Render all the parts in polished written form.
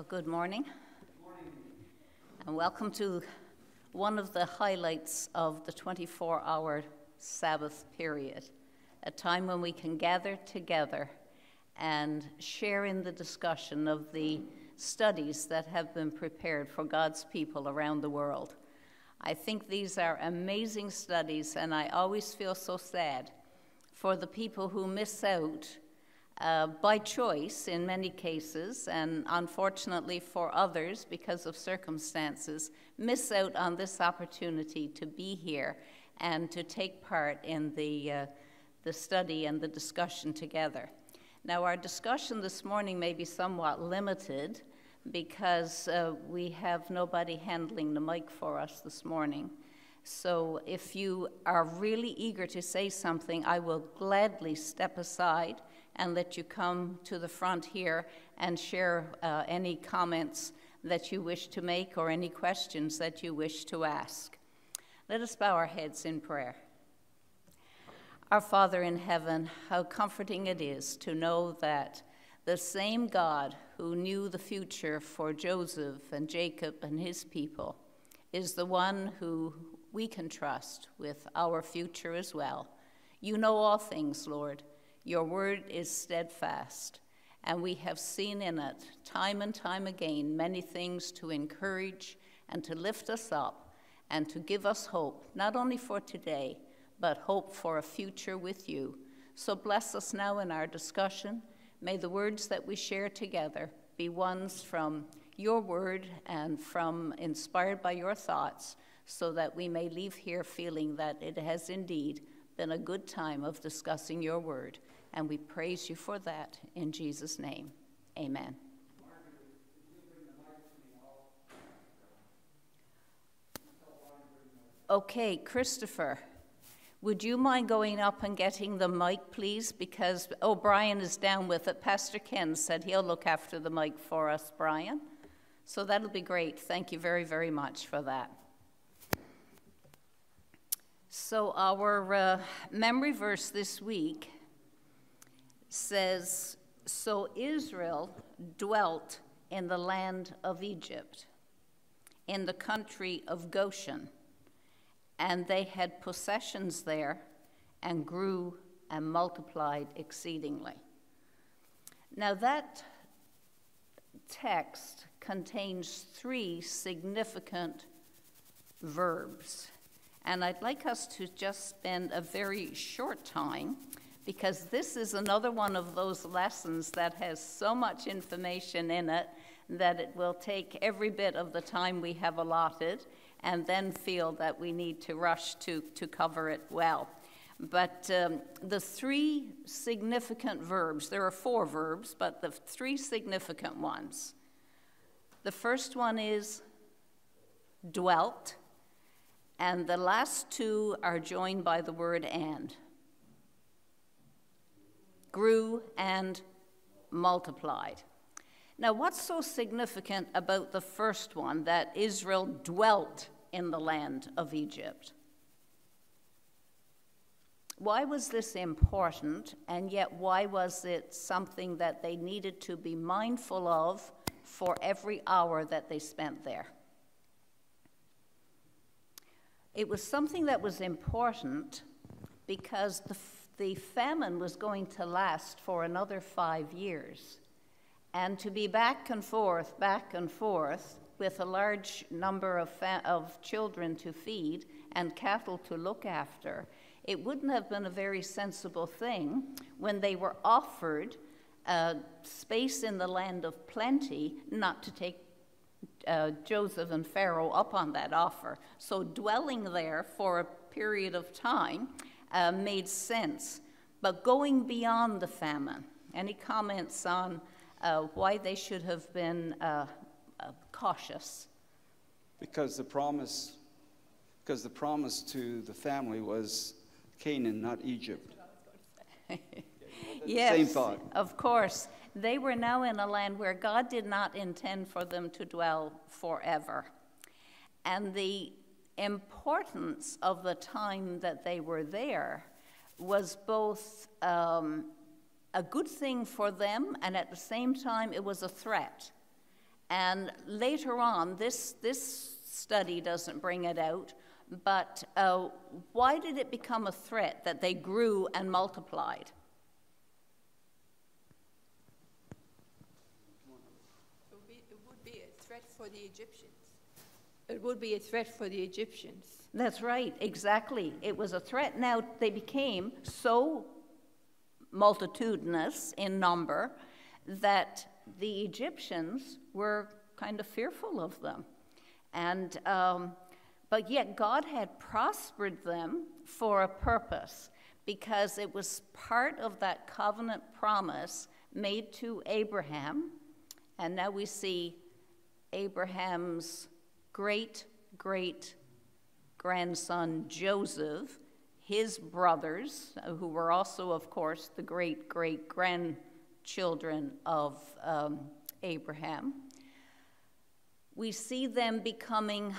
Well, good morning. And welcome to one of the highlights of the 24-hour Sabbath period, a time when we can gather together and share in the discussion of the studies that have been prepared for God's people around the world. I think these are amazing studies, and I always feel so sad for the people who miss out by choice in many cases, and unfortunately for others because of circumstances, miss out on this opportunity to be here and to take part in the study and the discussion together. Now, our discussion this morning may be somewhat limited because we have nobody handling the mic for us this morning. So if you are really eager to say something, I will gladly step aside and let you come to the front here and share any comments that you wish to make or any questions that you wish to ask. Let us bow our heads in prayer. Our Father in heaven, how comforting it is to know that the same God who knew the future for Joseph and Jacob and his people is the one who we can trust with our future as well. You know all things, Lord. Your word is steadfast, and we have seen in it time and time again many things to encourage and to lift us up and to give us hope, not only for today, but hope for a future with you. So bless us now in our discussion. May the words that we share together be ones from your word and from inspired by your thoughts, so that we may leave here feeling that it has indeed been a good time of discussing your word. And we praise you for that in Jesus' name. Amen. Okay, Christopher, would you mind going up and getting the mic, please? Because Brian is down with it. Pastor Ken said he'll look after the mic for us, Brian. So that'll be great. Thank you very, very much for that. So our memory verse this week says, "So Israel dwelt in the land of Egypt, in the country of Goshen, and they had possessions there and grew and multiplied exceedingly." Now that text contains three significant verbs. And I'd like us to just spend a very short time, because this is another one of those lessons that has so much information in it that it will take every bit of the time we have allotted and then feel that we need to rush to cover it well. But the three significant verbs, there are four verbs, but the three significant ones. The first one is dwelt. And the last two are joined by the word and. Grew and multiplied. Now, what's so significant about the first one, that Israel dwelt in the land of Egypt? Why was this important, and yet why was it something that they needed to be mindful of for every hour that they spent there? It was something that was important because the famine was going to last for another 5 years. And to be back and forth with a large number of children to feed and cattle to look after, it wouldn't have been a very sensible thing when they were offered space in the land of plenty not to take Joseph and Pharaoh up on that offer. So dwelling there for a period of time made sense. But going beyond the famine, any comments on why they should have been cautious? Because the promise to the family was Canaan, not Egypt. Yes, same thought. Of course. They were now in a land where God did not intend for them to dwell forever. And the importance of the time that they were there was both a good thing for them, and at the same time it was a threat. And later on, this study doesn't bring it out, but why did it become a threat that they grew and multiplied? It would be a threat for the Egyptians. It would be a threat for the Egyptians. That's right, exactly. It was a threat. Now, they became so multitudinous in number that the Egyptians were kind of fearful of them. And but yet God had prospered them for a purpose, because it was part of that covenant promise made to Abraham. And now we see Abraham's great-great-grandson Joseph, his brothers, who were also, of course, the great-great-grandchildren of Abraham. We see them becoming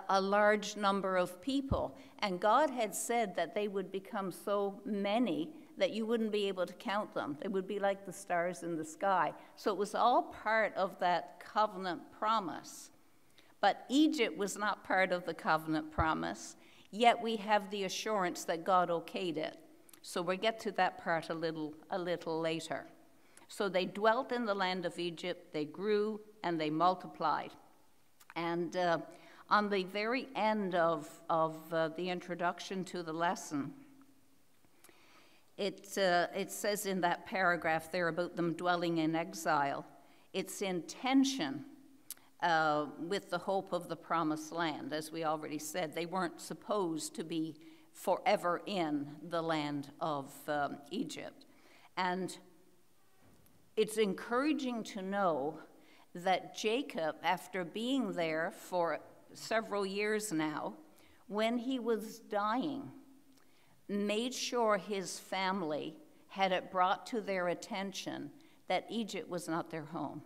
a large number of people. And God had said that they would become so many that you wouldn't be able to count them. They would be like the stars in the sky. So it was all part of that covenant promise. But Egypt was not part of the covenant promise, yet we have the assurance that God okayed it. So we'll get to that part a little later. So they dwelt in the land of Egypt, they grew, and they multiplied. And on the very end of the introduction to the lesson, it says in that paragraph there about them dwelling in exile, it's in tension with the hope of the promised land. As we already said, they weren't supposed to be forever in the land of Egypt. And it's encouraging to know that Jacob, after being there for several years now, when he was dying, made sure his family had it brought to their attention that Egypt was not their home.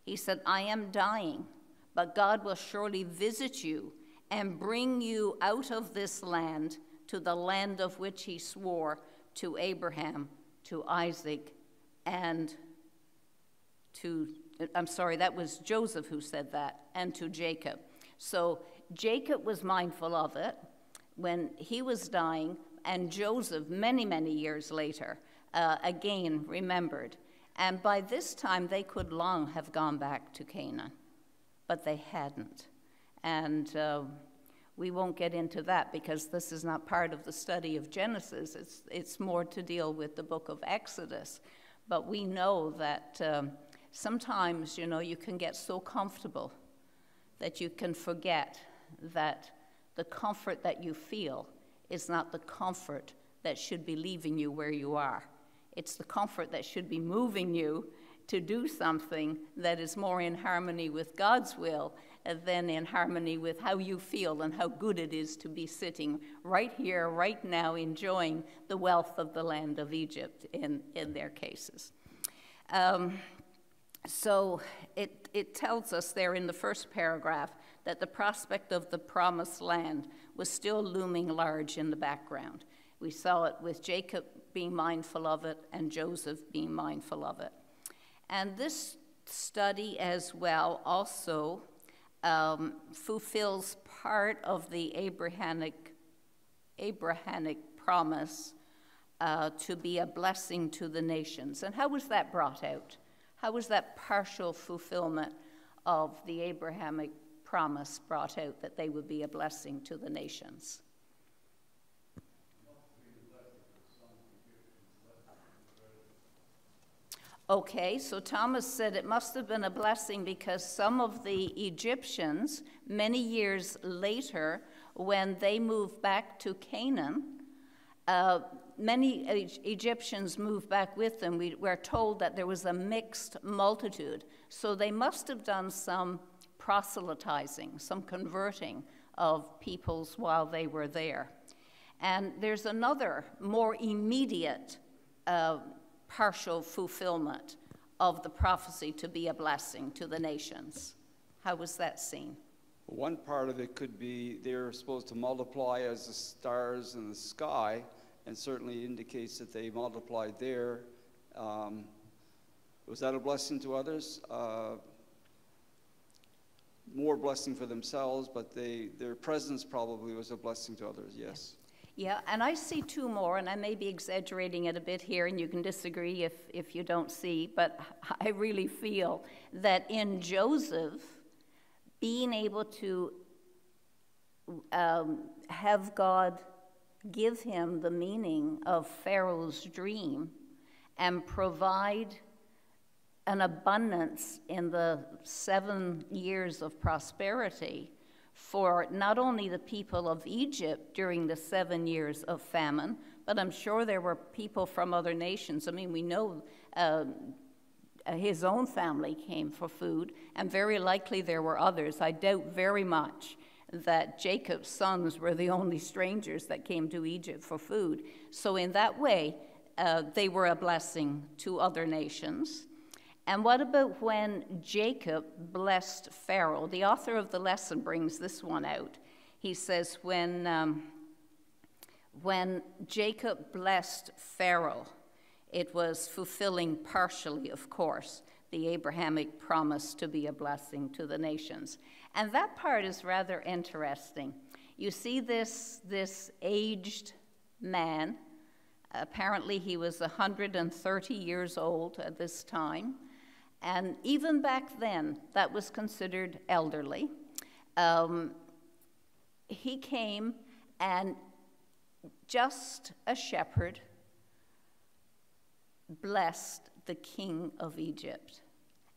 He said, I am dying, but God will surely visit you and bring you out of this land to the land of which he swore to Abraham, to Isaac, and that was Joseph who said that, and to Jacob. So Jacob was mindful of it when he was dying, and Joseph, many, many years later, again remembered. And by this time, they could long have gone back to Canaan, but they hadn't. And we won't get into that because this is not part of the study of Genesis. It's more to deal with the book of Exodus. But we know that sometimes, you can get so comfortable that you can forget that the comfort that you feel is not the comfort that should be leaving you where you are. It's the comfort that should be moving you to do something that is more in harmony with God's will than in harmony with how you feel and how good it is to be sitting right here, right now, enjoying the wealth of the land of Egypt in their cases. So it tells us there in the first paragraph that the prospect of the promised land was still looming large in the background. We saw it with Jacob being mindful of it and Joseph being mindful of it. And this study as well also fulfills part of the Abrahamic promise to be a blessing to the nations. And how was that brought out? How was that partial fulfillment of the Abrahamic promise brought out, that they would be a blessing to the nations? Okay, so Thomas said it must have been a blessing because some of the Egyptians, many years later, when they moved back to Canaan, many Egyptians moved back with them. We're told that there was a mixed multitude. So they must have done some proselytizing, some converting of peoples while they were there. And there's another more immediate partial fulfillment of the prophecy to be a blessing to the nations. How was that seen? One part of it could be they're supposed to multiply as the stars in the sky, and certainly indicates that they multiplied there. Was that a blessing to others? more blessing for themselves, but their presence probably was a blessing to others, yes. Yeah, and I see two more, and I may be exaggerating it a bit here, and you can disagree if you don't see, but I really feel that in Joseph, being able to have God give him the meaning of Pharaoh's dream and provide an abundance in the 7 years of prosperity for not only the people of Egypt during the 7 years of famine, but I'm sure there were people from other nations. I mean, we know his own family came for food, and very likely there were others. I doubt very much that Jacob's sons were the only strangers that came to Egypt for food. So in that way, they were a blessing to other nations. And what about when Jacob blessed Pharaoh? The author of the lesson brings this one out. He says, when Jacob blessed Pharaoh, it was fulfilling partially, of course, the Abrahamic promise to be a blessing to the nations. And that part is rather interesting. You see this aged man. Apparently he was 130 years old at this time. And even back then, that was considered elderly. He came and just a shepherd blessed the king of Egypt.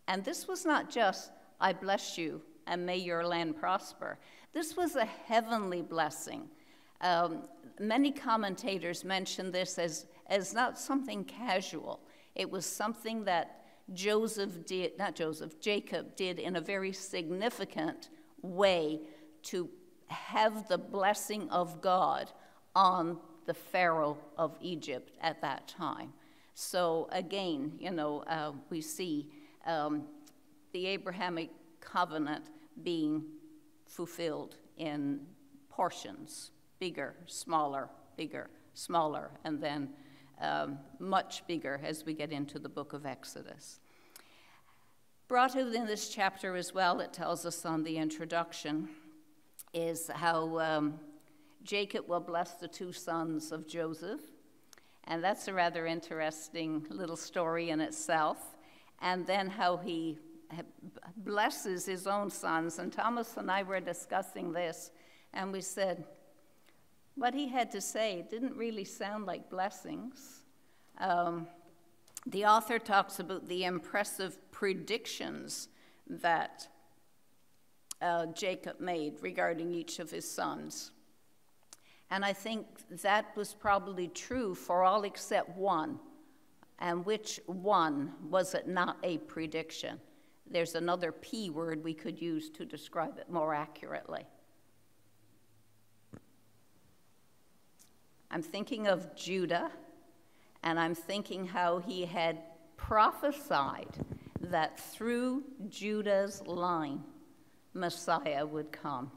And this was not just, I bless you and may your land prosper. This was a heavenly blessing. Many commentators mention this as not something casual. It was something that Jacob did in a very significant way to have the blessing of God on the Pharaoh of Egypt at that time. So again, we see the Abrahamic covenant being fulfilled in portions, bigger, smaller, and then much bigger as we get into the book of Exodus. Brought out in this chapter as well, it tells us on the introduction, is how Jacob will bless the two sons of Joseph. And that's a rather interesting little story in itself. And then how he blesses his own sons. And Thomas and I were discussing this, and we said, what he had to say didn't really sound like blessings. The author talks about the impressive predictions that Jacob made regarding each of his sons. And I think that was probably true for all except one. And which one was it not a prediction? There's another P word we could use to describe it more accurately. I'm thinking of Judah, and I'm thinking how he had prophesied that through Judah's line, Messiah would come.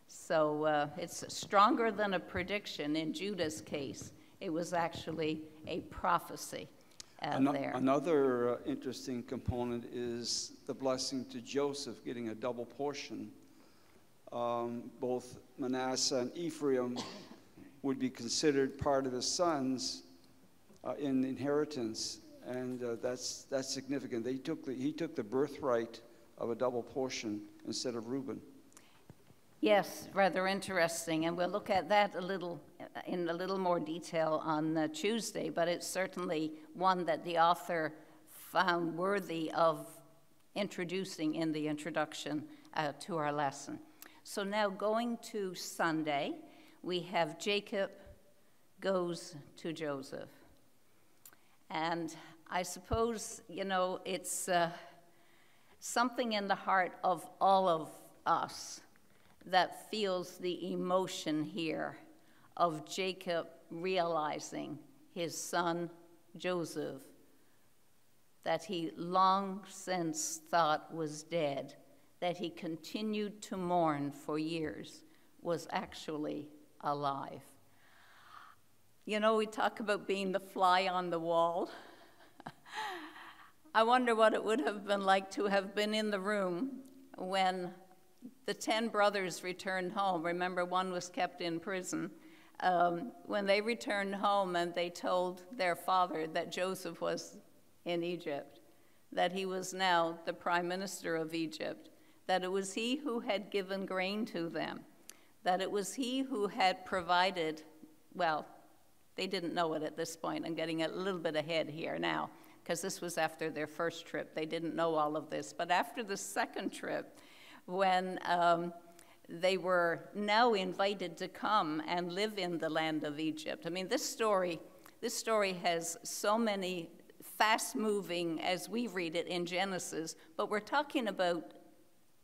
So it's stronger than a prediction in Judah's case. It was actually a prophecy there. Another interesting component is the blessing to Joseph, getting a double portion. Both Manasseh and Ephraim would be considered part of his sons in inheritance, and that's significant. He took the birthright of a double portion instead of Reuben. Yes, rather interesting, and we'll look at that in a little more detail on Tuesday, but it's certainly one that the author found worthy of introducing in the introduction to our lesson. So now going to Sunday, we have Jacob goes to Joseph. And I suppose, it's something in the heart of all of us that feels the emotion here of Jacob realizing his son Joseph, that he long since thought was dead, that he continued to mourn for years, was actually alive. We talk about being the fly on the wall. I wonder what it would have been like to have been in the room when the 10 brothers returned home. Remember, one was kept in prison. When they returned home and they told their father that Joseph was in Egypt, that he was now the prime minister of Egypt, that it was he who had given grain to them, that it was he who had provided, well, they didn't know it at this point. I'm getting a little bit ahead here now, because this was after their first trip. They didn't know all of this. But after the second trip, when they were now invited to come and live in the land of Egypt. I mean, this story has so many fast-moving, as we read it in Genesis, but we're talking about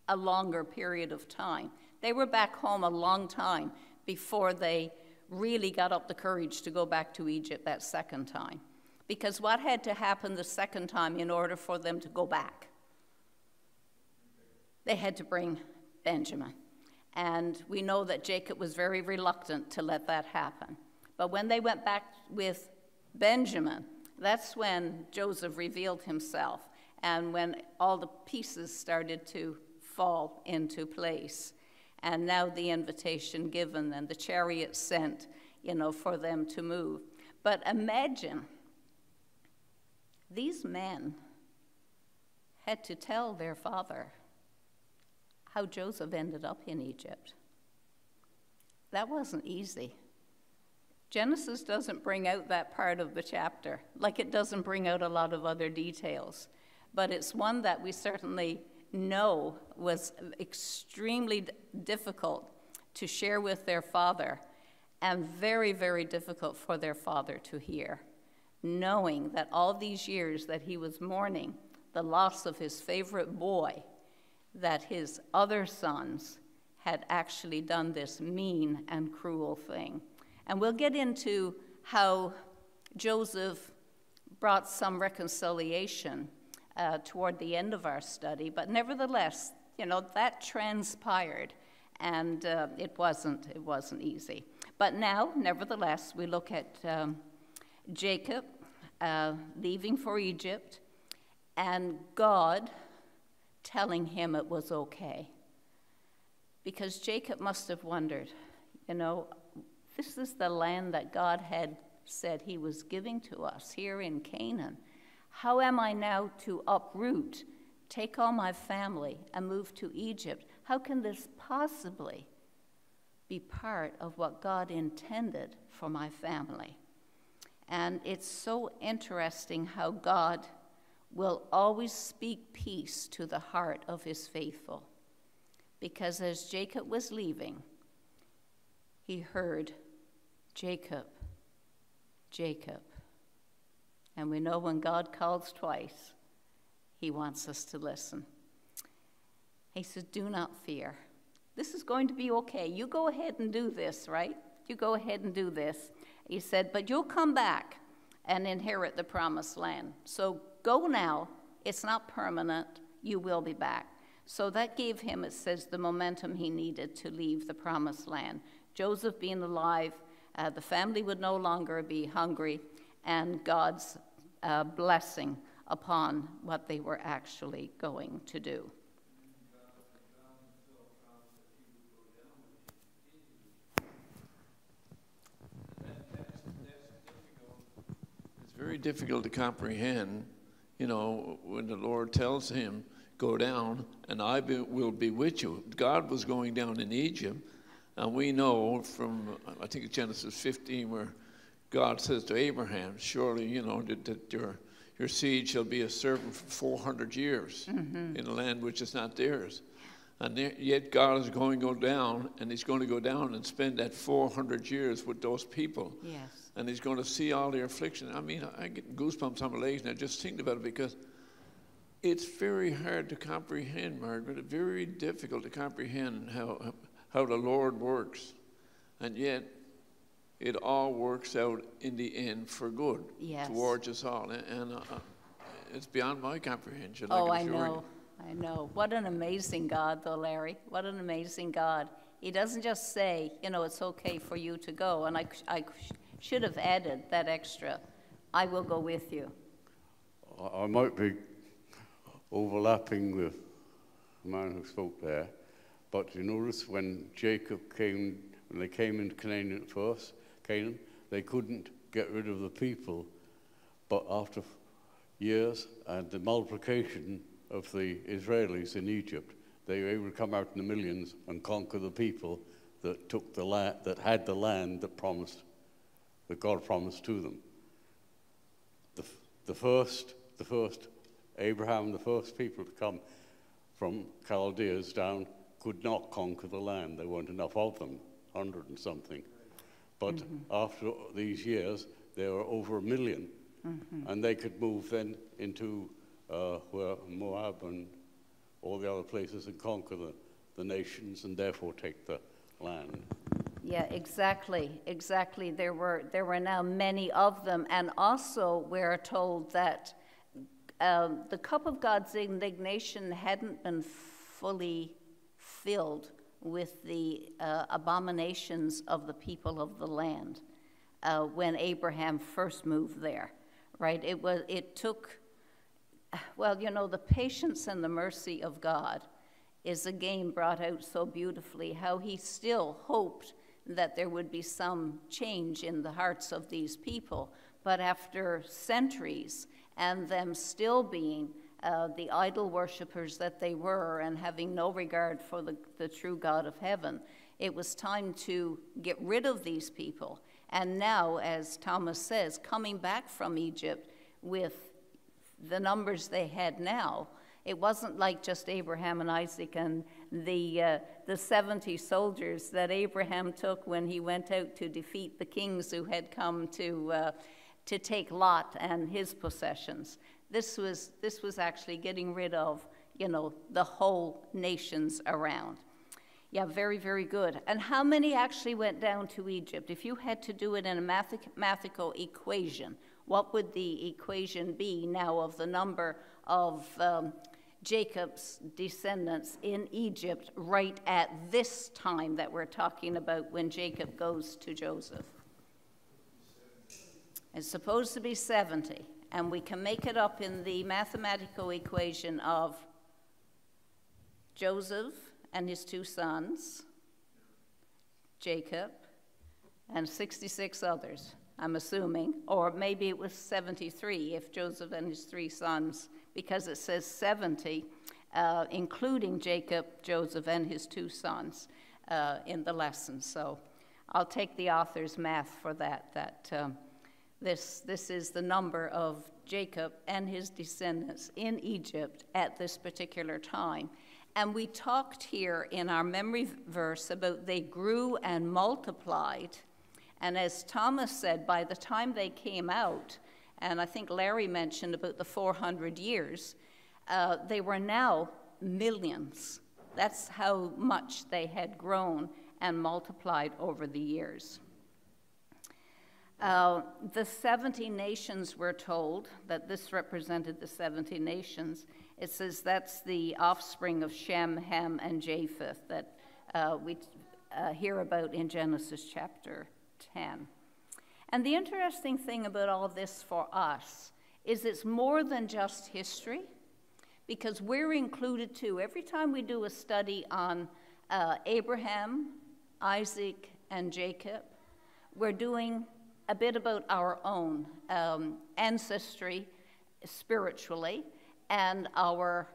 a longer period of time. They were back home a long time before they really got up the courage to go back to Egypt that second time. Because what had to happen the second time in order for them to go back? They had to bring Benjamin. And we know that Jacob was very reluctant to let that happen. But when they went back with Benjamin, that's when Joseph revealed himself, and when all the pieces started to fall into place. And now the invitation given and the chariot sent, for them to move. But imagine, these men had to tell their father how Joseph ended up in Egypt. That wasn't easy. Genesis doesn't bring out that part of the chapter, like it doesn't bring out a lot of other details. But it's one that we certainly know was extremely difficult to share with their father, and very, very difficult for their father to hear, knowing that all these years that he was mourning the loss of his favorite boy, that his other sons had actually done this mean and cruel thing. And we'll get into how Joseph brought some reconciliation toward the end of our study, but nevertheless, that transpired, and it wasn't easy. But now, nevertheless, we look at Jacob leaving for Egypt, and God telling him it was okay. Because Jacob must have wondered, this is the land that God had said he was giving to us here in Canaan. How am I now to uproot, take all my family, and move to Egypt? How can this possibly be part of what God intended for my family? And it's so interesting how God will always speak peace to the heart of his faithful. Because as Jacob was leaving, he heard, Jacob, Jacob. And we know when God calls twice, he wants us to listen. He says, do not fear. This is going to be okay. You go ahead and do this, right? You go ahead and do this. He said, but you'll come back and inherit the promised land. So go now. It's not permanent. You will be back. So that gave him, it says, the momentum he needed to leave the promised land. Joseph being alive, the family would no longer be hungry, and God's blessing upon what they were actually going to do. It's very difficult to comprehend, when the Lord tells him, go down, and I will be with you. God was going down in Egypt, and we know from, I think it's Genesis 15, where God says to Abraham, surely, that your seed shall be a servant for 400 years in a land which is not theirs. And yet God is going to go down, and he's going to go down and spend that 400 years with those people. Yes. And he's going to see all their affliction. I mean, I get goosebumps on my legs, and I just think about it, because it's very hard to comprehend, Margaret, very difficult to comprehend how the Lord works. And yet, it all works out in the end for good, yes, towards us all. And it's beyond my comprehension. Oh, I know. What an amazing God, though, Larry. What an amazing God. He doesn't just say, it's okay for you to go. And I should have added that extra, I will go with you. I might be overlapping with the man who spoke there, But you notice when they came into Canaan, they couldn't get rid of the people. But after years and the multiplication of the Israelis in Egypt, they were able to come out in the millions and conquer the people that took the land, that had the land that God promised to them. The first Abraham, the first people to come from Chaldeans down, could not conquer the land. There weren't enough of them, 100 and something. But after these years, there were over 1 million, and they could move then into where Moab and all the other places and conquer the nations and therefore take the land. Yeah, exactly. There were now many of them, and also we're told that the cup of God's indignation hadn't been fully filled with the abominations of the people of the land when Abraham first moved there, right? It took, well, you know, the patience and the mercy of God is again brought out so beautifully, how he still hoped that there would be some change in the hearts of these people. But after centuries and them still being the idol worshippers that they were and having no regard for the true God of heaven, it was time to get rid of these people. And now, as Thomas says, coming back from Egypt with the numbers they had now, it wasn't like just Abraham and Isaac and the 70 soldiers that Abraham took when he went out to defeat the kings who had come to take Lot and his possessions. This was actually getting rid of, you know, the whole nations around. Yeah, very, very good. And how many actually went down to Egypt? If you had to do it in a mathematical equation, what would the equation be now of the number of Jacob's descendants in Egypt right at this time that we're talking about when Jacob goes to Joseph? It's supposed to be 70, and we can make it up in the mathematical equation of Joseph and his 2 sons, Jacob, and 66 others, I'm assuming, or maybe it was 73 if Joseph and his 3 sons, because it says 70, including Jacob, Joseph, and his 2 sons in the lesson. So I'll take the author's math for that, this is the number of Jacob and his descendants in Egypt at this particular time. And we talked here in our memory verse about they grew and multiplied. And as Thomas said, by the time they came out, and I think Larry mentioned about the 400 years, they were now millions. That's how much they had grown and multiplied over the years. The 70 nations were told that this represented the 70 nations. It says that's the offspring of Shem, Ham, and Japheth that we hear about in Genesis chapter 10. And the interesting thing about all this for us is it's more than just history, because we're included too. Every time we do a study on Abraham, Isaac, and Jacob, we're doing a bit about our own ancestry spiritually and our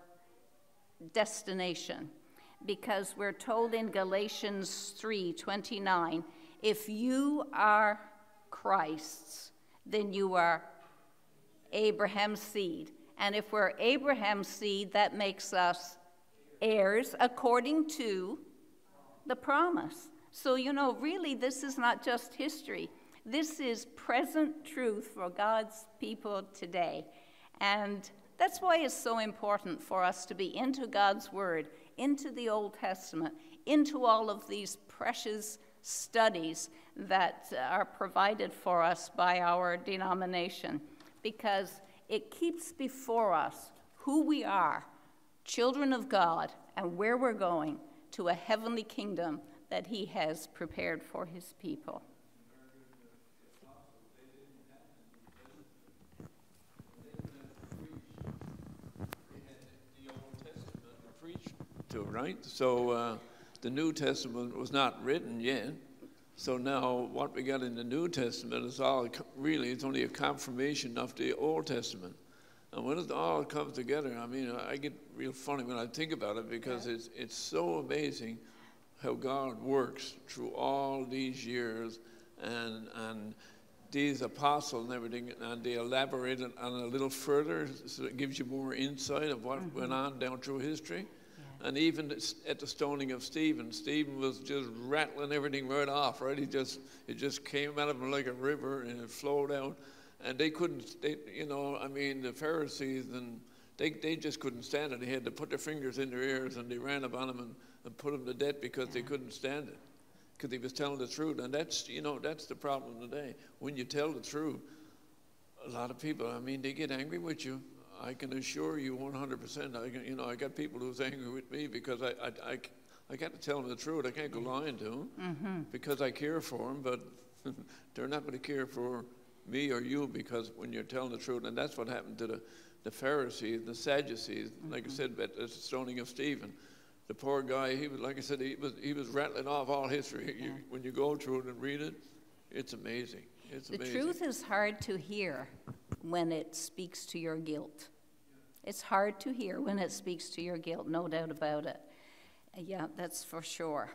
destination, because we're told in Galatians 3:29, if you are Christ's, then you are Abraham's seed. And if we're Abraham's seed, that makes us heirs according to the promise. So, you know, really, this is not just history. This is present truth for God's people today. And that's why it's so important for us to be into God's Word, into the Old Testament, into all of these precious studies that are provided for us by our denomination, because it keeps before us who we are, children of God, and where we're going to a heavenly kingdom that He has prepared for His people. Right? So the New Testament was not written yet. So now what we got in the New Testament is all really, it's only a confirmation of the Old Testament. And when it all comes together, I mean, I get real funny when I think about it, because it's so amazing how God works through all these years, and these apostles and everything, and they elaborate it on a little further, so it gives you more insight of what went on down through history. And even at the stoning of Stephen was just rattling everything right off, right? It just came out of him like a river, and it flowed out. And they couldn't, the Pharisees, and they just couldn't stand it. They had to put their fingers in their ears, and they ran up on him and put him to death because they couldn't stand it, because he was telling the truth. And that's the problem today. When you tell the truth, a lot of people, I mean, they get angry with you. I can assure you 100%. I got people who's angry with me because I got to tell them the truth. I can't go lying to them because I care for them, but they're not going to care for me or you, because when you're telling the truth. And that's what happened to the Pharisees, the Sadducees, like I said, at the stoning of Stephen. The poor guy, he was, like I said, he was rattling off all history. When you go through it and read it, it's amazing. It's amazing. The truth is hard to hear when it speaks to your guilt. It's hard to hear when it speaks to your guilt, no doubt about it. Yeah, that's for sure.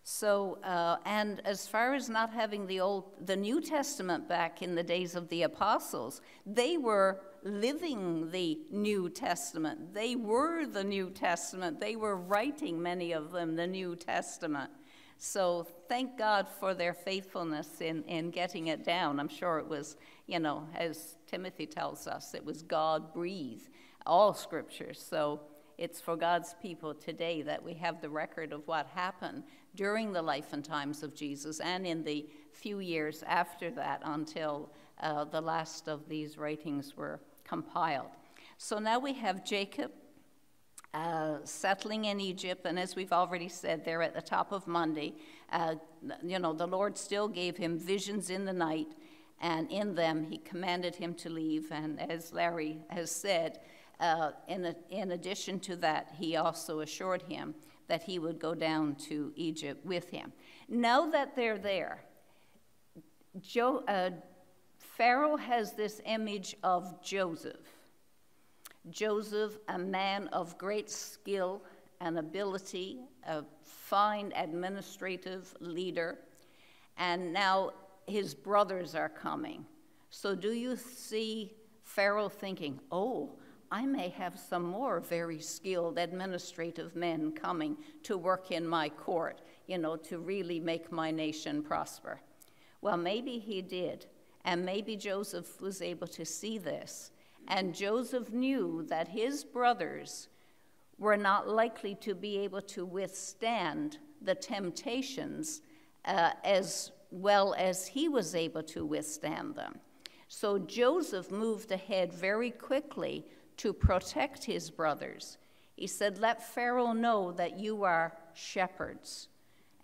So, and as far as not having the New Testament back in the days of the apostles, they were living the New Testament. They were the New Testament. They were writing, many of them, the New Testament. So thank God for their faithfulness in getting it down. I'm sure it was, as Timothy tells us, it was God-breathed, all scriptures. So it's for God's people today that we have the record of what happened during the life and times of Jesus, and in the few years after that, until the last of these writings were compiled. So now we have Jacob settling in Egypt, and as we've already said there at the top of Monday, the Lord still gave him visions in the night, and in them he commanded him to leave. And as Larry has said, in addition to that, he also assured him that he would go down to Egypt with him. Now that they're there, Pharaoh has this image of Joseph. Joseph, a man of great skill and ability, a fine administrative leader, and now his brothers are coming. So do you see Pharaoh thinking, oh, I may have some more very skilled administrative men coming to work in my court, to really make my nation prosper? Well, maybe he did, and maybe Joseph was able to see this. And Joseph knew that his brothers were not likely to be able to withstand the temptations as well as he was able to withstand them. So Joseph moved ahead very quickly to protect his brothers. He said, let Pharaoh know that you are shepherds.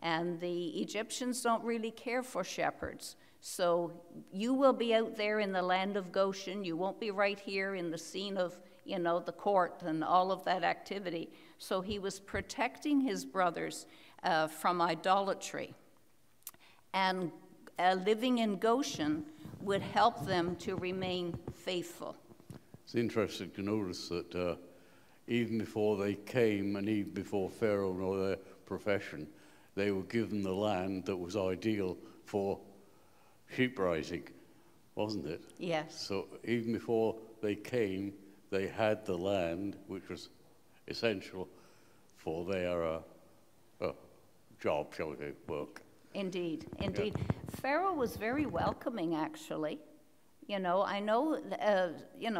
And the Egyptians don't really care for shepherds. So you will be out there in the land of Goshen. You won't be right here in the scene of, the court and all of that activity. So he was protecting his brothers from idolatry. And living in Goshen would help them to remain faithful. It's interesting to notice that even before they came, and even before Pharaoh knew their profession, they were given the land that was ideal for sheep rising, wasn't it? Yes. So even before they came, they had the land, which was essential for their job, shall we say, work. Indeed. Yeah. Pharaoh was very welcoming, actually. I know,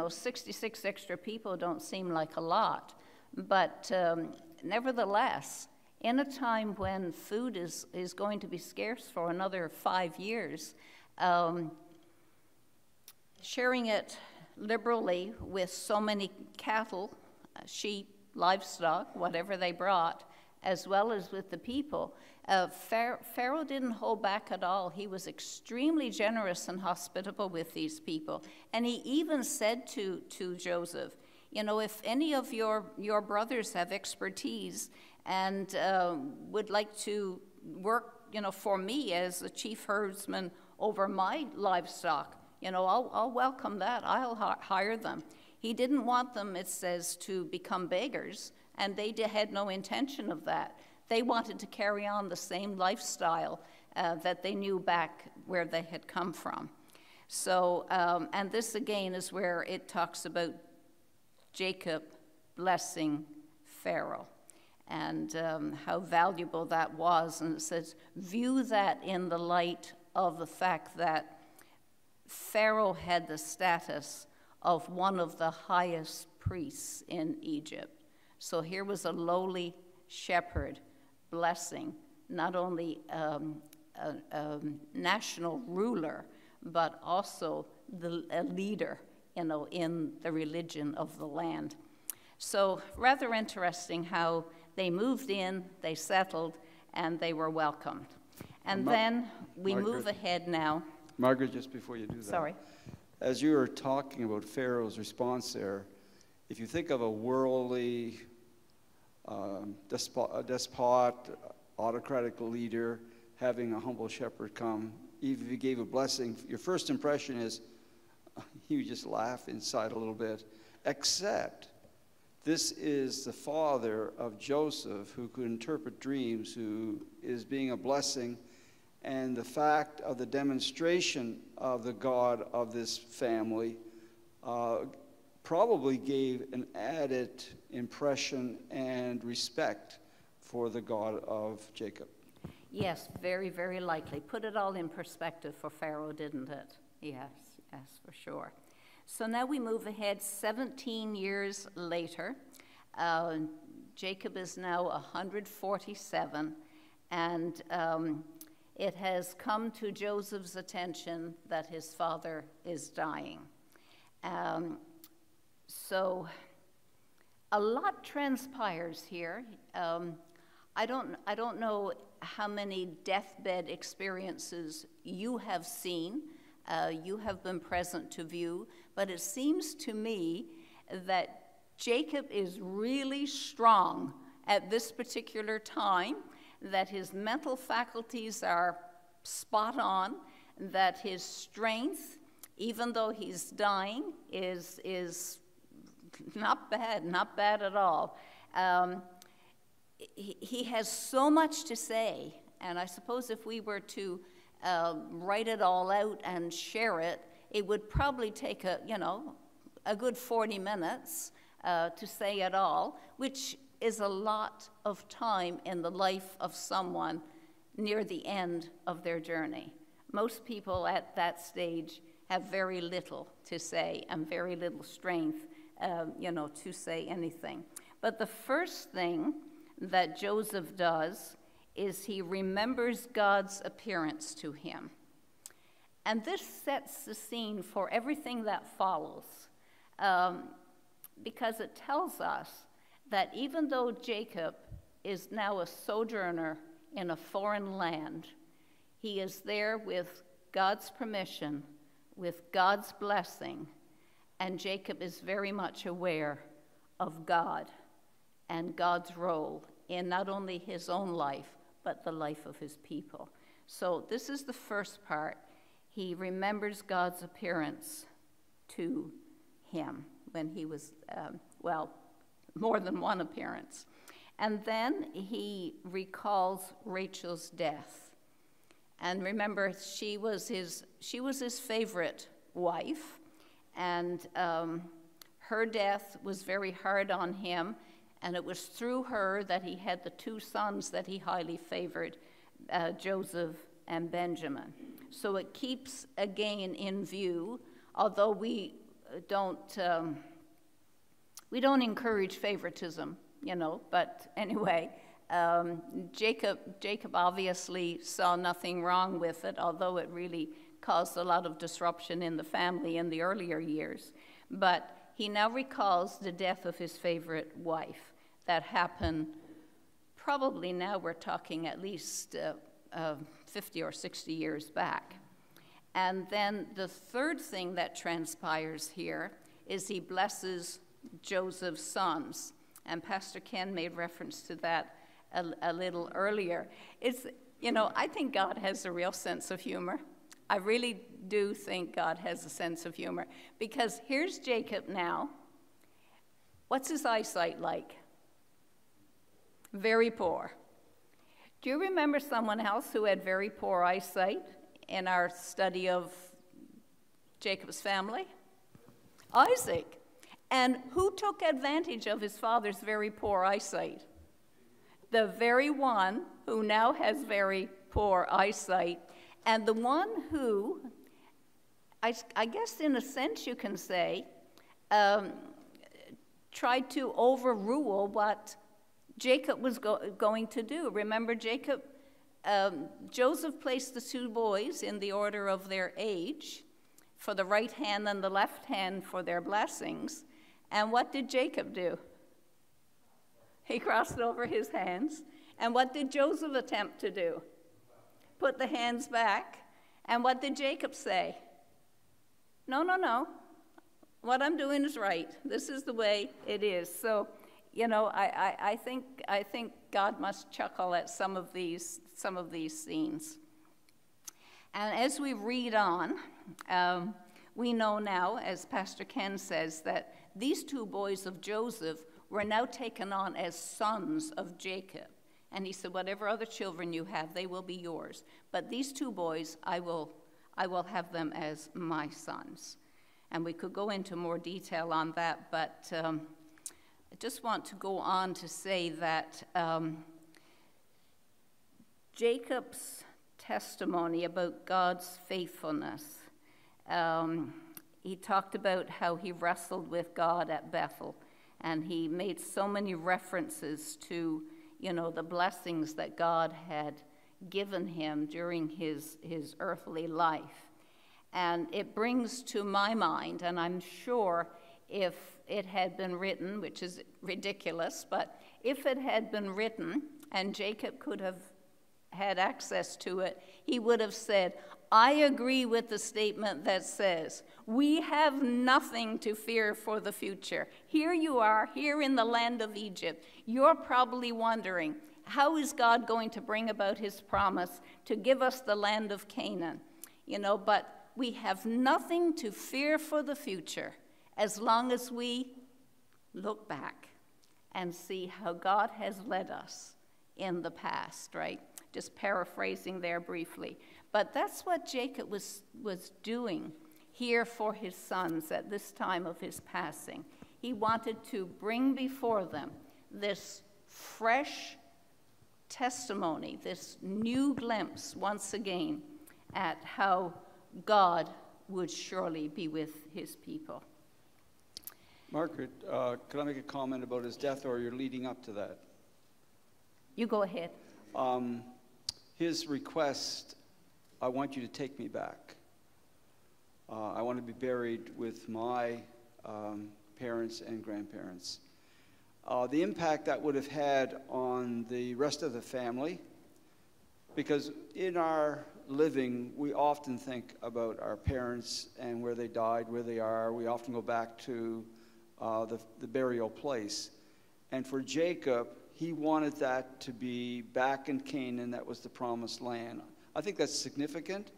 66 extra people don't seem like a lot, but nevertheless, in a time when food is going to be scarce for another 5 years, sharing it liberally with so many cattle, sheep, livestock, whatever they brought, as well as with the people, Pharaoh didn't hold back at all. He was extremely generous and hospitable with these people. And he even said to Joseph, if any of your brothers have expertise and would like to work, for me as the chief herdsman over my livestock. I'll welcome that. I'll hire them. He didn't want them, it says, to become beggars, and they had no intention of that. They wanted to carry on the same lifestyle that they knew back where they had come from. So, and this again is where it talks about Jacob blessing Pharaoh and how valuable that was. And it says, view that in the light of the fact that Pharaoh had the status of one of the highest priests in Egypt. So here was a lowly shepherd blessing not only a national ruler, but also a leader, in the religion of the land. So rather interesting how they moved in, they settled, and they were welcomed. And then we move ahead now. Margaret, just before you do that. Sorry. As you were talking about Pharaoh's response there, if you think of a worldly despot, autocratic leader, having a humble shepherd come, even if he gave a blessing, your first impression is you just laugh inside a little bit, except this is the father of Joseph, who could interpret dreams, who is being a blessing, and the fact of the demonstration of the God of this family probably gave an added impression and respect for the God of Jacob. Yes, very, very likely. Put it all in perspective for Pharaoh, didn't it? Yes, for sure. So now we move ahead 17 years later. Jacob is now 147, and it has come to Joseph's attention that his father is dying. So a lot transpires here. I don't know how many deathbed experiences you have seen. You have been present to view, but it seems to me that Jacob is really strong at this particular time, that his mental faculties are spot on, that his strength, even though he's dying, is not bad at all. He has so much to say, and I suppose if we were to write it all out and share it, it would probably take a good 40 minutes to say it all, which is a lot of time in the life of someone near the end of their journey. Most people at that stage have very little to say and very little strength, to say anything. But the first thing that Joseph does is he remembers God's appearance to him. And this sets the scene for everything that follows, because it tells us that even though Jacob is now a sojourner in a foreign land, he is there with God's permission, with God's blessing, and Jacob is very much aware of God and God's role in not only his own life, but the life of his people. So this is the first part. He remembers God's appearance to him when he was, more than one appearance. And then he recalls Rachel's death. And remember, she was his favorite wife, and her death was very hard on him, and it was through her that he had the two sons that he highly favored, Joseph and Benjamin. So it keeps again in view, although we don't encourage favoritism, but anyway, Jacob obviously saw nothing wrong with it, although it really caused a lot of disruption in the family in the earlier years. But he now recalls the death of his favorite wife. That happened probably, now we're talking at least 50 or 60 years back. And then the third thing that transpires here is he blesses Joseph's sons. And Pastor Ken made reference to that a little earlier. It's, you know, I think God has a real sense of humor. I really do think God has a sense of humor, because here's Jacob now. What's his eyesight like? Very poor. Do you remember someone else who had very poor eyesight in our study of Jacob's family? Isaac. And who took advantage of his father's very poor eyesight? The very one who now has very poor eyesight, and the one who, I guess in a sense you can say, tried to overrule what Jacob was going to do. Remember, Joseph placed the two boys in the order of their age, for the right hand and the left hand for their blessings. And what did Jacob do? He crossed over his hands. And what did Joseph attempt to do? Put the hands back. And what did Jacob say? No, no, no. What I'm doing is right. This is the way it is. So, you know, I think God must chuckle at some of these scenes. And as we read on, we know now, as Pastor Ken says, that these two boys of Joseph were now taken on as sons of Jacob. And he said, whatever other children you have, they will be yours. But these two boys, I will have them as my sons. And we could go into more detail on that, but I just want to go on to say that Jacob's testimony about God's faithfulness, he talked about how he wrestled with God at Bethel, and he made so many references to, you know, the blessings that God had given him during his earthly life. And it brings to my mind, and I'm sure if it had been written, which is ridiculous, but if it had been written and Jacob could have had access to it, he would have said, I agree with the statement that says, we have nothing to fear for the future. Here you are, here in the land of Egypt. You're probably wondering, how is God going to bring about his promise to give us the land of Canaan? You know, but we have nothing to fear for the future as long as we look back and see how God has led us in the past, right? Just paraphrasing there briefly. But that's what Jacob was doing here for his sons at this time of his passing. He wanted to bring before them this fresh testimony, this new glimpse once again at how God would surely be with his people. Margaret, could I make a comment about his death, or you're leading up to that? You go ahead. His request, I want you to take me back. I want to be buried with my parents and grandparents. The impact that would have had on the rest of the family, because in our living, we often think about our parents and where they died, where they are. We often go back to the burial place. And for Jacob, he wanted that to be back in Canaan. That was the promised land. I think that's significant,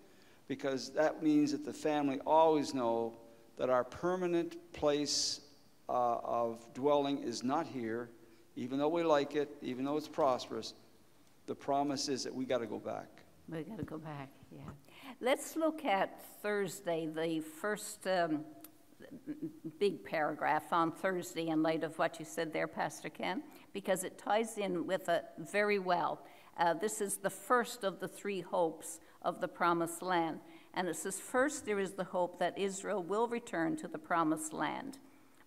because that means that the family always know that our permanent place of dwelling is not here. Even though we like it, even though it's prosperous, the promise is that we got to go back. We got to go back, yeah. Let's look at Thursday, the first big paragraph on Thursday, in light of what you said there, Pastor Ken, because it ties in with it very well. This is the first of the three hopes of the promised land. And it says, first, there is the hope that Israel will return to the promised land.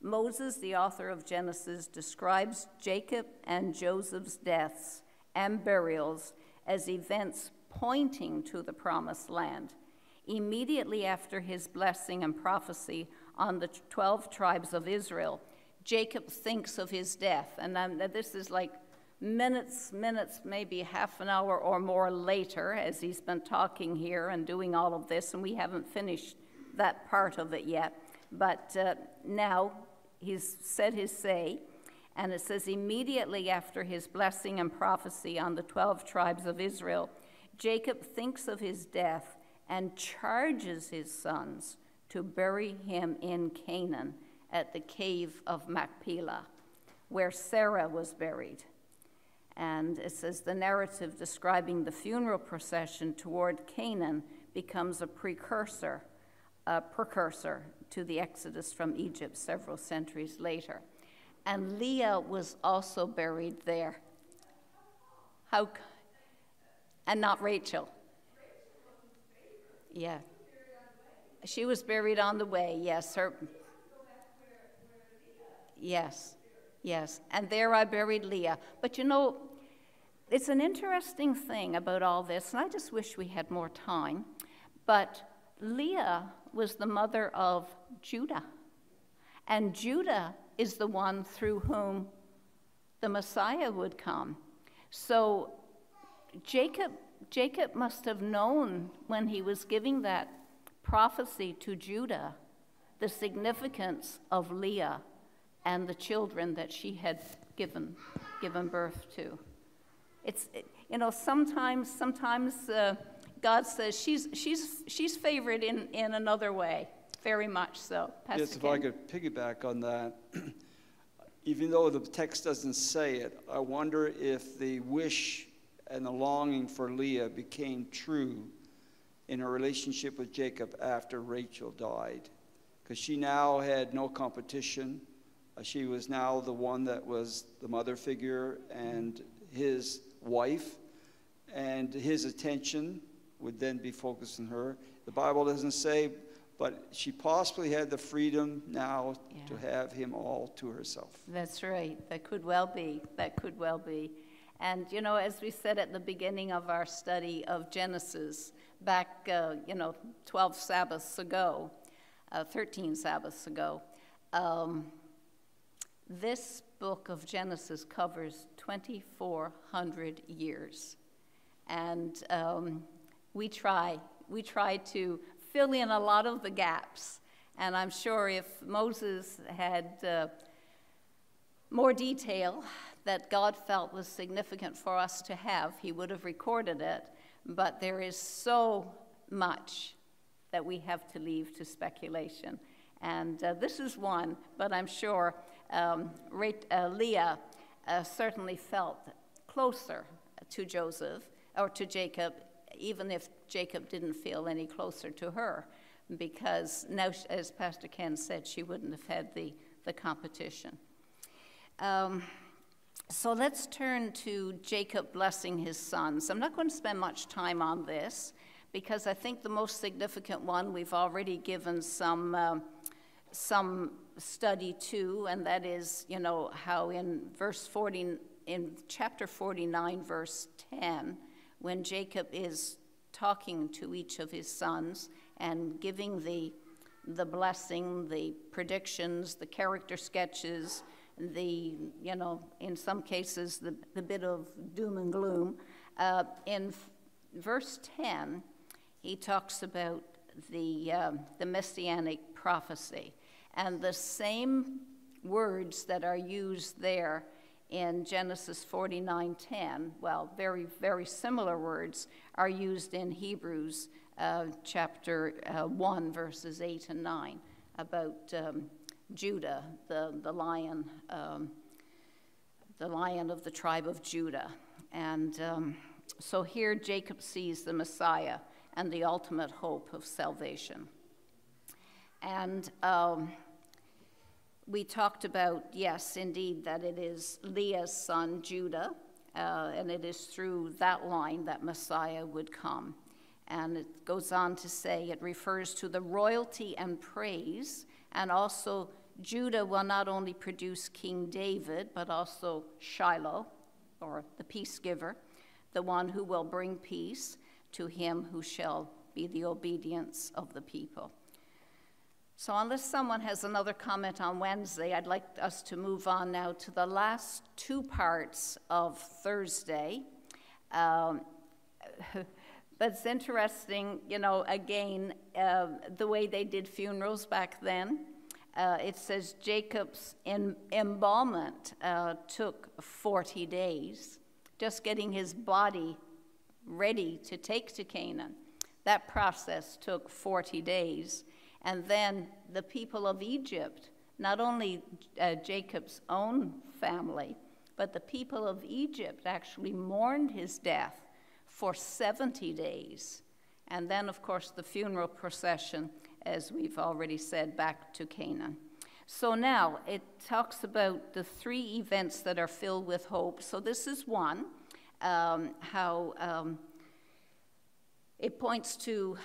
Moses, the author of Genesis, describes Jacob and Joseph's deaths and burials as events pointing to the promised land. Immediately after his blessing and prophecy on the 12 tribes of Israel, Jacob thinks of his death. And this is like minutes, maybe half an hour or more later, as he's been talking here and doing all of this, and we haven't finished that part of it yet. But now he's said his say, And it says, immediately after his blessing and prophecy on the 12 tribes of Israel, Jacob thinks of his death and charges his sons to bury him in Canaan at the cave of Machpelah, where Sarah was buried. And it says the narrative describing the funeral procession toward Canaan becomes a precursor to the exodus from Egypt several centuries later. And Leah was also buried there. And not Rachel. Yeah. She was buried on the way, yes. Yes. And there I buried Leah. But you know, it's an interesting thing about all this, and I just wish we had more time. But Leah was the mother of Judah. And Judah is the one through whom the Messiah would come. So Jacob must have known when he was giving that prophecy to Judah the significance of Leah and the children that she had given birth to. Sometimes God says she's favored in another way, very much so. Pastor Yes, if Ken? I could piggyback on that. Even though the text doesn't say it, I wonder if the wish and the longing for Leah became true in her relationship with Jacob after Rachel died, because she now had no competition. She was now the one that was the mother figure and his wife, and his attention would then be focused on her. The Bible doesn't say, but she possibly had the freedom now to have him all to herself. That's right. That could well be. And, as we said at the beginning of our study of Genesis, back, 12 Sabbaths ago, 13 Sabbaths ago, this book of Genesis covers 2,400 years. And we try to fill in a lot of the gaps. And I'm sure if Moses had more detail that God felt was significant for us to have, he would have recorded it. But there is so much that we have to leave to speculation. And this is one, but I'm sure Leah certainly felt closer to Joseph, or to Jacob, even if Jacob didn't feel any closer to her, because now, as Pastor Ken said, she wouldn't have had the competition. So let's turn to Jacob blessing his sons. I'm not going to spend much time on this, because I think the most significant one we've already given some study to, and that is, how in chapter 49, verse 10, when Jacob is talking to each of his sons and giving the blessing, the predictions, the character sketches, in some cases, the bit of doom and gloom. In verse 10, he talks about the messianic prophecy. And the same words that are used there in Genesis 49:10, well, very, very similar words, are used in Hebrews chapter 1, verses 8 and 9, about Judah, the lion of the tribe of Judah. And so here Jacob sees the Messiah and the ultimate hope of salvation. And we talked about, yes, indeed, that it is Leah's son, Judah, and it is through that line that Messiah would come. And it goes on to say it refers to the royalty and praise, and also Judah will not only produce King David, but also Shiloh, or the peace giver, the one who will bring peace to him who shall be the obedience of the people. So unless someone has another comment on Wednesday, I'd like us to move on now to the last two parts of Thursday. But it's interesting, again, the way they did funerals back then. it says Jacob's embalmment took 40 days, just getting his body ready to take to Canaan. That process took 40 days. And then the people of Egypt, not only Jacob's own family, but the people of Egypt actually mourned his death for 70 days. And then, of course, the funeral procession, as we've already said, back to Canaan. So now it talks about the 3 events that are filled with hope. So this is one, how it points to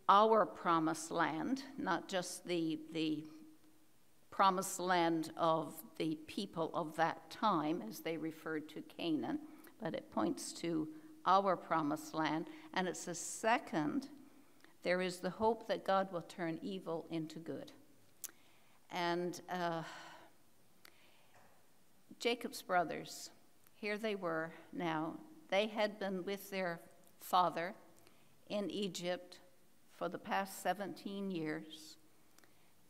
our promised land, not just the promised land of the people of that time, as they referred to Canaan, but it points to our promised land. And it says, second, there is the hope that God will turn evil into good. And Jacob's brothers, here they were now. They had been with their father in Egypt for the past 17 years.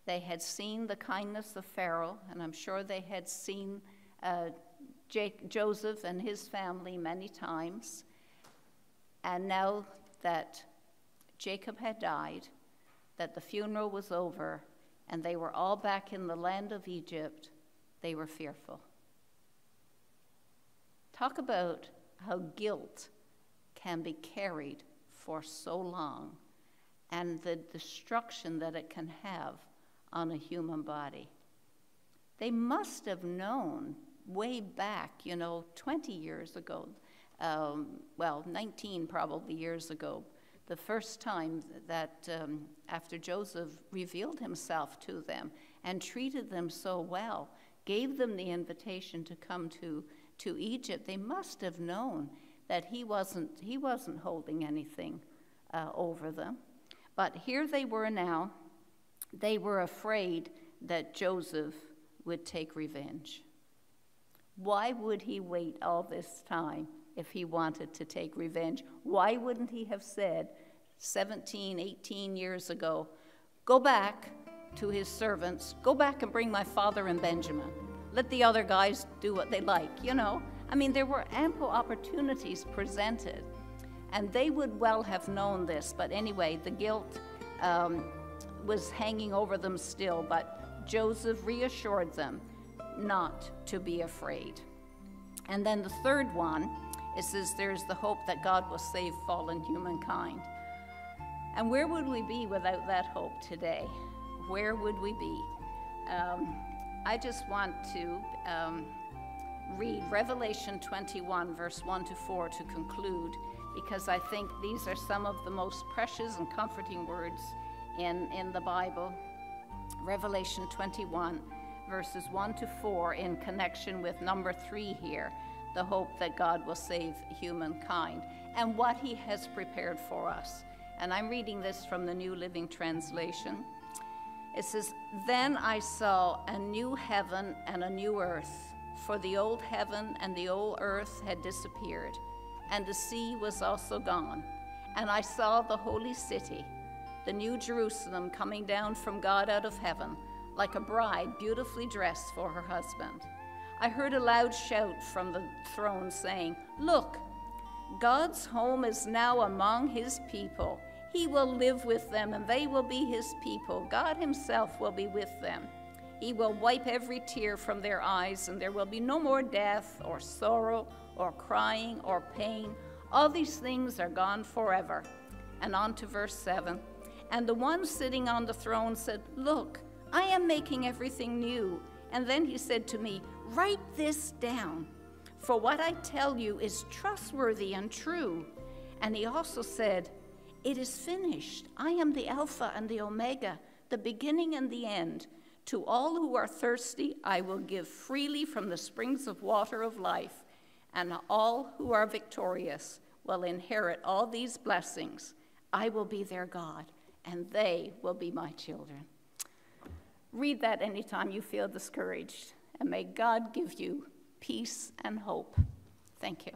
They had seen the kindness of Pharaoh, and I'm sure they had seen Joseph and his family many times. And now that Jacob had died, that the funeral was over, and they were all back in the land of Egypt, they were fearful. Talk about how guilt can be carried for so long, and the destruction that it can have on a human body. They must have known way back, 20 years ago, 19 probably years ago, the first time that after Joseph revealed himself to them and treated them so well, gave them the invitation to come to Egypt, they must have known that he wasn't holding anything over them. But here they were now. They were afraid that Joseph would take revenge. Why would he wait all this time if he wanted to take revenge? Why wouldn't he have said 17, 18 years ago, go back to his servants, go back and bring my father and Benjamin. Let the other guys do what they like, I mean, there were ample opportunities presented, and they would well have known this. But anyway, the guilt was hanging over them still, but Joseph reassured them not to be afraid. And then the third one, it says there's the hope that God will save fallen humankind. And where would we be without that hope today? Where would we be? I just want to read Revelation 21, verse 1 to 4 to conclude, because I think these are some of the most precious and comforting words in the Bible. Revelation 21, verses 1 to 4, in connection with number 3 here, the hope that God will save humankind and what he has prepared for us. And I'm reading this from the New Living Translation. It says, "Then I saw a new heaven and a new earth, for the old heaven and the old earth had disappeared, and the sea was also gone. And I saw the holy city, the new Jerusalem, coming down from God out of heaven, like a bride beautifully dressed for her husband. I heard a loud shout from the throne saying, 'Look, God's home is now among his people. He will live with them, and they will be his people. God himself will be with them. He will wipe every tear from their eyes, and there will be no more death or sorrow or crying or pain. All these things are gone forever.'" And on to verse 7. "And the one sitting on the throne said, 'Look, I am making everything new.' And then he said to me, 'Write this down, for what I tell you is trustworthy and true.' And he also said, 'It is finished. I am the Alpha and the Omega, the beginning and the end. To all who are thirsty, I will give freely from the springs of water of life. And all who are victorious will inherit all these blessings. I will be their God, and they will be my children.'" Read that anytime you feel discouraged, and may God give you peace and hope. Thank you.